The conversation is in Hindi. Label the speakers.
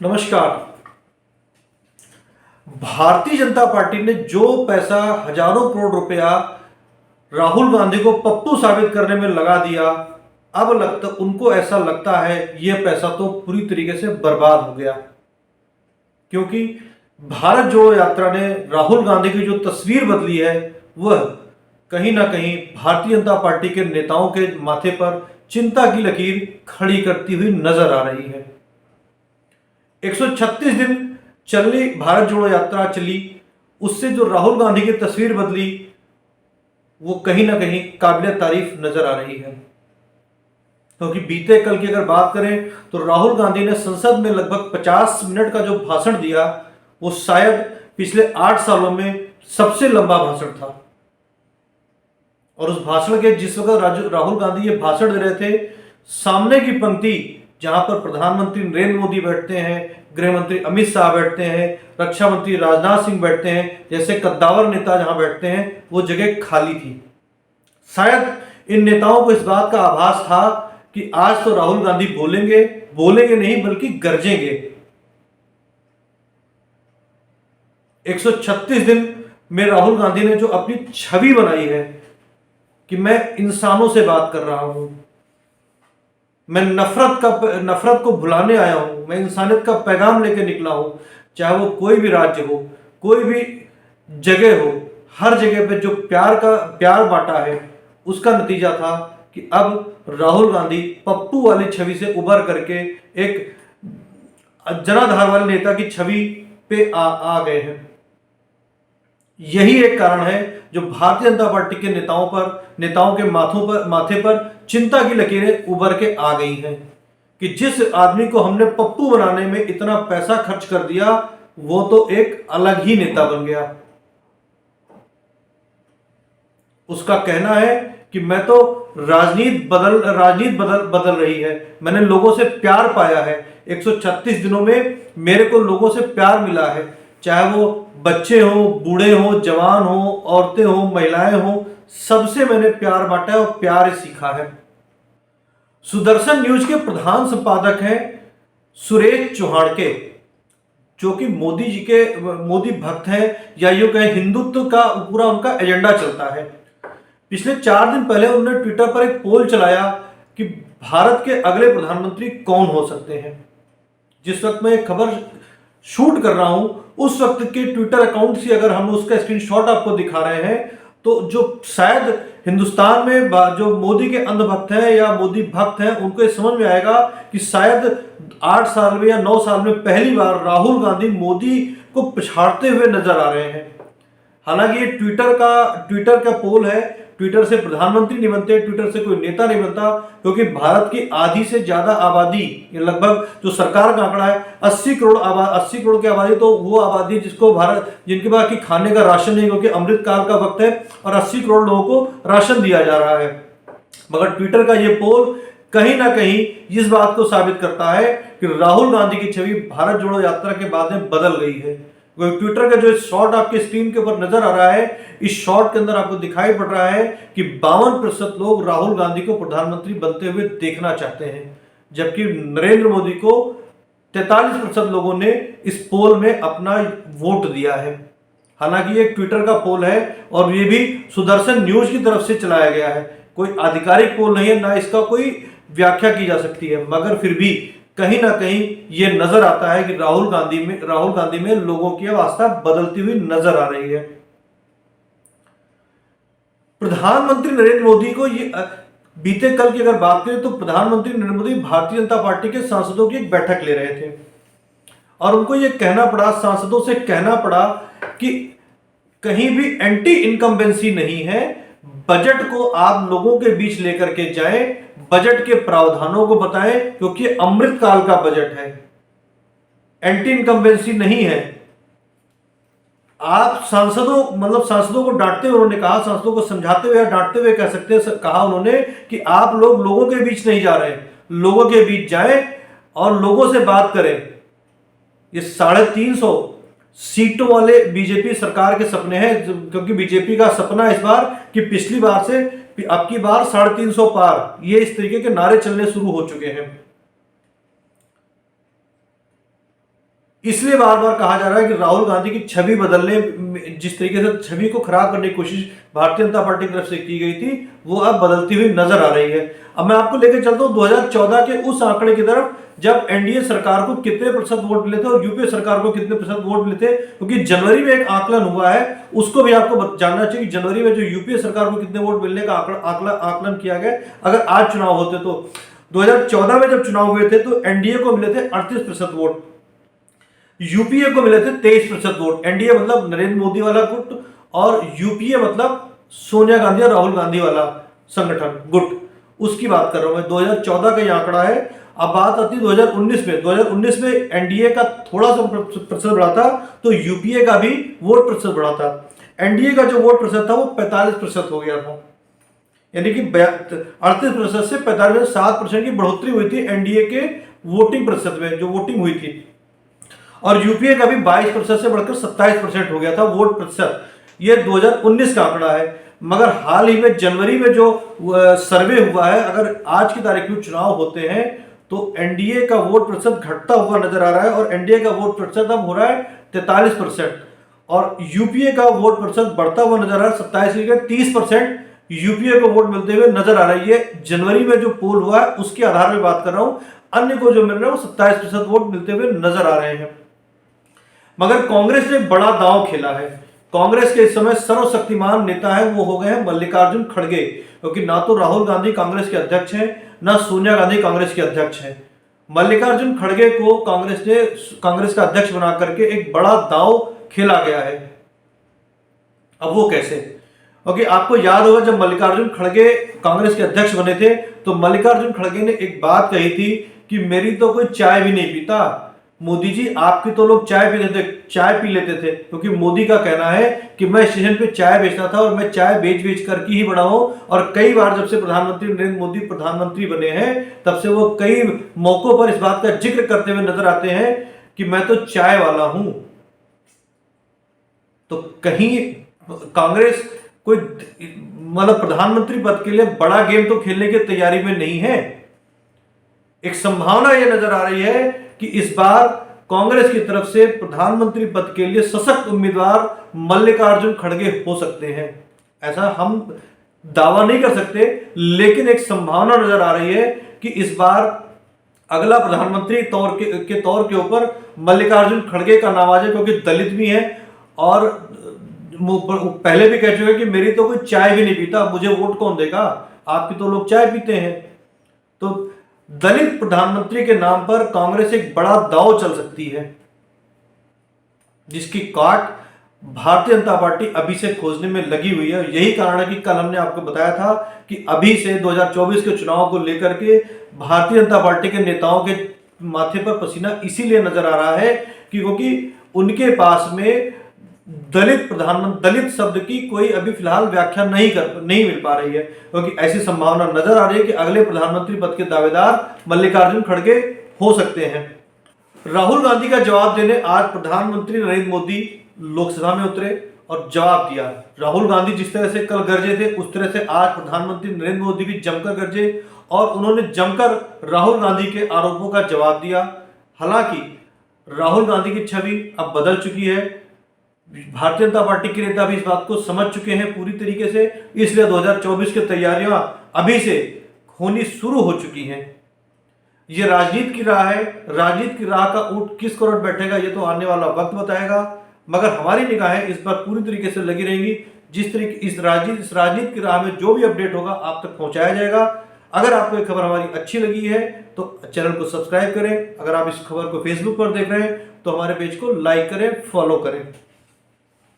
Speaker 1: नमस्कार। भारतीय जनता पार्टी ने जो पैसा हजारों करोड़ रुपया राहुल गांधी को पप्पू साबित करने में लगा दिया, अब उनको ऐसा लगता है यह पैसा तो पूरी तरीके से बर्बाद हो गया, क्योंकि भारत जोड़ो यात्रा ने राहुल गांधी की जो तस्वीर बदली है वह कहीं ना कहीं भारतीय जनता पार्टी के नेताओं के माथे पर चिंता की लकीर खड़ी करती हुई नजर आ रही है। 136 दिन चलनी भारत जोड़ो यात्रा चली, उससे जो राहुल गांधी की तस्वीर बदली वो कहीं ना कहीं काबिल तारीफ नजर आ रही है। क्योंकि बीते कल की अगर बात करें तो राहुल गांधी ने संसद में लगभग 50 मिनट का जो भाषण दिया वो शायद पिछले 8 सालों में सबसे लंबा भाषण था। और उस भाषण के जिस वक्त राहुल गांधी ये भाषण दे रहे थे, सामने की पंक्ति जहां पर प्रधानमंत्री नरेंद्र मोदी बैठते हैं, गृह मंत्री अमित शाह बैठते हैं, रक्षा मंत्री राजनाथ सिंह बैठते हैं, जैसे कद्दावर नेता जहां बैठते हैं, वो जगह खाली थी। शायद इन नेताओं को इस बात का आभास था कि आज तो राहुल गांधी बोलेंगे नहीं बल्कि गरजेंगे। 136 दिन में राहुल गांधी ने जो अपनी छवि बनाई है कि मैं इंसानों से बात कर रहा हूं, मैं नफरत को भुलाने आया हूं, मैं इंसानियत का पैगाम लेके निकला हूं। चाहे वो कोई भी राज्य हो, कोई भी जगह हो, हर जगह पे जो प्यार बांटा है उसका नतीजा था कि अब राहुल गांधी पप्पू वाली छवि से उभर करके एक जनाधार वाले नेता की छवि पे आ गए हैं। यही एक कारण है जो भारतीय जनता पार्टी के नेताओं के माथे पर चिंता की लकीरें उभर के आ गई हैं कि जिस आदमी को हमने पप्पू बनाने में इतना पैसा खर्च कर दिया वो तो एक अलग ही नेता बन गया। उसका कहना है कि मैं तो राजनीति बदल रही है, मैंने लोगों से प्यार पाया है। 136 दिनों में मेरे को लोगों से प्यार मिला है, चाहे वो बच्चे हो, बूढ़े हो, जवान हो, औरतें हो, महिलाएं हो, सबसे मैंने प्यार बांटा है और प्यार ही सीखा है। सुदर्शन न्यूज के प्रधान संपादक हैं सुरेश चौहाड़के, जो कि मोदी भक्त हैं, या यूं कहें हिंदुत्व का पूरा उनका एजेंडा चलता है। पिछले 4 दिन पहले उन्होंने ट्विटर पर एक पोल चलाया कि भारत के अगले प्रधानमंत्री कौन हो सकते हैं। जिस वक्त मैं खबर शूट कर रहा हूं उस वक्त के ट्विटर अकाउंट से अगर हम उसका स्क्रीनशॉट आपको दिखा रहे हैं तो जो शायद हिंदुस्तान में जो मोदी के अंधभक्त हैं या मोदी भक्त हैं उनको ये समझ में आएगा कि शायद 8 साल में या 9 साल में पहली बार राहुल गांधी मोदी को पछाड़ते हुए नजर आ रहे हैं। हालांकि ये ट्विटर का पोल है, ट्विटर से प्रधानमंत्री नहीं बनते, ट्विटर से कोई नेता नहीं बनता, क्योंकि भारत की आधी से ज्यादा आबादी, लगभग जो सरकार का आंकड़ा है 80 करोड़ की आबादी, तो वो आबादी जिनके पास की खाने का राशन नहीं, क्योंकि अमृत काल का वक्त है और 80 करोड़ लोगों को राशन दिया जा रहा है। मगर ट्विटर का ये पोल कहीं ना कहीं इस बात को साबित करता है कि राहुल गांधी की छवि भारत जोड़ो यात्रा के बाद में बदल गई है। ट्विटर का जो शॉट आपके स्क्रीन के ऊपर नजर आ रहा है, इस शॉट के अंदर आपको दिखाई पड़ रहा है कि 52% लोग राहुल गांधी को प्रधानमंत्री बनते हुए देखना चाहते हैं, जबकि नरेंद्र मोदी को 43% लोगों ने इस पोल में अपना वोट दिया है। हालांकि ये ट्विटर का पोल है और ये भी सुदर्शन न्यूज की तरफ से चलाया गया है, कोई आधिकारिक पोल नहीं है, ना इसका कोई व्याख्या की जा सकती है, मगर फिर भी कहीं ना कहीं यह नजर आता है कि राहुल गांधी में लोगों की अवस्था बदलती हुई नजर आ रही है। प्रधानमंत्री नरेंद्र मोदी को बीते कल की अगर बात करें तो प्रधानमंत्री नरेंद्र मोदी भारतीय जनता पार्टी के सांसदों की एक बैठक ले रहे थे और उनको यह कहना पड़ा, सांसदों से कहना पड़ा कि कहीं भी एंटी इनकम्बेंसी नहीं है, बजट को आप लोगों के बीच लेकर के जाएं, बजट के प्रावधानों को बताएं, क्योंकि अमृत काल का बजट है, एंटी इनकम्बेंसी नहीं है। आप सांसदों को डांटते हुए उन्होंने कहा, सांसदों को समझाते हुए या डांटते हुए कह सकते हैं, कहा उन्होंने कि आप लोगों के बीच नहीं जा रहे, लोगों के बीच जाएं और लोगों से बात करें। ये 350 सीटों वाले बीजेपी सरकार के सपने हैं, क्योंकि बीजेपी का सपना इस बार कि पिछली बार से अब की बार 350 पार, ये इस तरीके के नारे चलने शुरू हो चुके हैं। इसलिए बार बार कहा जा रहा है कि राहुल गांधी की छवि बदलने, जिस तरीके से छवि को खराब करने की कोशिश भारतीय जनता पार्टी की तरफ से की गई थी, वो अब बदलती हुई नजर आ रही है। अब मैं आपको लेकर चलता हूं 2014 के उस आंकड़े की तरफ, जब एनडीए सरकार को कितने प्रतिशत वोट मिले थे और यूपीए सरकार को कितने प्रतिशत वोट मिले थे, क्योंकि जनवरी में एक आकलन हुआ है, उसको भी आपको जानना चाहिए कि जनवरी में जो यूपीए सरकार को कितने वोट मिलने का आकलन किया गया। अगर आज चुनाव होते तो 2014 में जब चुनाव हुए थे तो एनडीए को मिले थे 38% वोट, यूपीए को मिले थे 23% वोट। एनडीए मतलब नरेंद्र मोदी वाला गुट और यूपीए मतलब सोनिया गांधी और राहुल गांधी वाला संगठन गुट, उसकी बात कर रहा हूं मैं। 2014 का ये आंकड़ा है। अब बात आती है 2019 में एनडीए का थोड़ा सा प्रतिशत बढ़ा था, तो यूपीए का भी वोट प्रतिशत बढ़ा था। एनडीए का जो वोट प्रतिशत था वो 45% हो गया था, यानी कि 38% से 45% 7% की बढ़ोतरी हुई थी एनडीए के वोटिंग प्रतिशत में, जो वोटिंग हुई थी। और यूपीए का भी 22% से बढ़कर 27% हो गया था वोट प्रतिशत। ये 2019 का आंकड़ा है। मगर हाल ही में जनवरी में जो सर्वे हुआ है, अगर आज की तारीख में चुनाव होते हैं तो एनडीए का वोट प्रतिशत घटता हुआ नजर आ रहा है और एनडीए का वोट प्रतिशत अब हो रहा है 43%, और यूपीए का वोट प्रतिशत बढ़ता हुआ नजर आ रहा है 27 30% यूपीए को वोट मिलते हुए नजर आ रही है। जनवरी में जो पोल हुआ है उसके आधार पर बात कर रहा हूं, अन्य को जो मिल रहा है वो 27% वोट मिलते हुए नजर आ रहे हैं। मगर कांग्रेस ने बड़ा दांव खेला है। कांग्रेस के इस समय सर्वशक्तिमान नेता है वो हो गए हैं मल्लिकार्जुन खड़गे, क्योंकि ना तो राहुल गांधी कांग्रेस के अध्यक्ष हैं, ना सोनिया गांधी कांग्रेस के अध्यक्ष हैं। मल्लिकार्जुन खड़गे को कांग्रेस का अध्यक्ष बना करके एक बड़ा दांव खेला गया है। अब वो कैसे? क्योंकि आपको याद होगा जब मल्लिकार्जुन खड़गे कांग्रेस के अध्यक्ष बने थे तो मल्लिकार्जुन खड़गे ने एक बात कही थी कि मेरी तो कोई चाय भी नहीं पीता, मोदी जी आपकी तो लोग चाय पी लेते थे, क्योंकि मोदी का कहना है कि मैं स्टेशन पे चाय बेचता था और मैं चाय बेच करके ही बड़ा हूं। और कई बार जब से प्रधानमंत्री नरेंद्र मोदी प्रधानमंत्री बने हैं तब से वो कई मौकों पर इस बात का जिक्र करते हुए नजर आते हैं कि मैं तो चाय वाला हूं। तो कहीं कांग्रेस कोई मतलब प्रधानमंत्री पद के लिए बड़ा गेम तो खेलने की तैयारी में नहीं है। एक संभावना यह नजर आ रही है कि इस बार कांग्रेस की तरफ से प्रधानमंत्री पद के लिए सशक्त उम्मीदवार मल्लिकार्जुन खड़गे हो सकते हैं। ऐसा हम दावा नहीं कर सकते, लेकिन एक संभावना नजर आ रही है कि इस बार अगला प्रधानमंत्री तौर के ऊपर मल्लिकार्जुन खड़गे का नाम आ जाए, क्योंकि दलित भी हैं और पहले भी कह चुके कि मेरी तो कोई चाय भी नहीं पीता, मुझे वोट कौन देगा, आपकी तो लोग चाय पीते हैं। तो दलित प्रधानमंत्री के नाम पर कांग्रेस एक बड़ा दांव चल सकती है, जिसकी काट भारतीय जनता पार्टी अभी से खोजने में लगी हुई है। यही कारण है कि कल हमने आपको बताया था कि अभी से 2024 के चुनाव को लेकर के भारतीय जनता पार्टी के नेताओं के माथे पर पसीना इसीलिए नजर आ रहा है क्योंकि उनके पास में दलित शब्द की कोई अभी फिलहाल व्याख्या नहीं मिल पा रही है, क्योंकि ऐसी संभावना नजर आ रही है कि अगले प्रधानमंत्री पद के दावेदार मल्लिकार्जुन खड़गे हो सकते हैं। राहुल गांधी का जवाब देने आज प्रधानमंत्री नरेंद्र मोदी लोकसभा में उतरे और जवाब दिया। राहुल गांधी जिस तरह से कल गरजे थे उस तरह से आज प्रधानमंत्री नरेंद्र मोदी भी जमकर गरजे और उन्होंने जमकर राहुल गांधी के आरोपों का जवाब दिया। हालांकि राहुल गांधी की छवि अब बदल चुकी है, भारतीय जनता पार्टी के नेता भी इस बात को समझ चुके हैं पूरी तरीके से, इसलिए 2024 की तैयारियां अभी से होनी शुरू हो चुकी हैं। ये राजनीति की राह है, राजनीति की राह का ऊंट किस करोड़ बैठेगा ये तो आने वाला वक्त बताएगा, मगर हमारी निगाहें इस पर पूरी तरीके से लगी रहेंगी। जिस तरीके इस राजनीति की राह में जो भी अपडेट होगा आप तक पहुंचाया जाएगा। अगर आपको ये खबर हमारी अच्छी लगी है तो चैनल को सब्सक्राइब करें। अगर आप इस खबर को फेसबुक पर देख रहे हैं तो हमारे पेज को लाइक करें, फॉलो करें।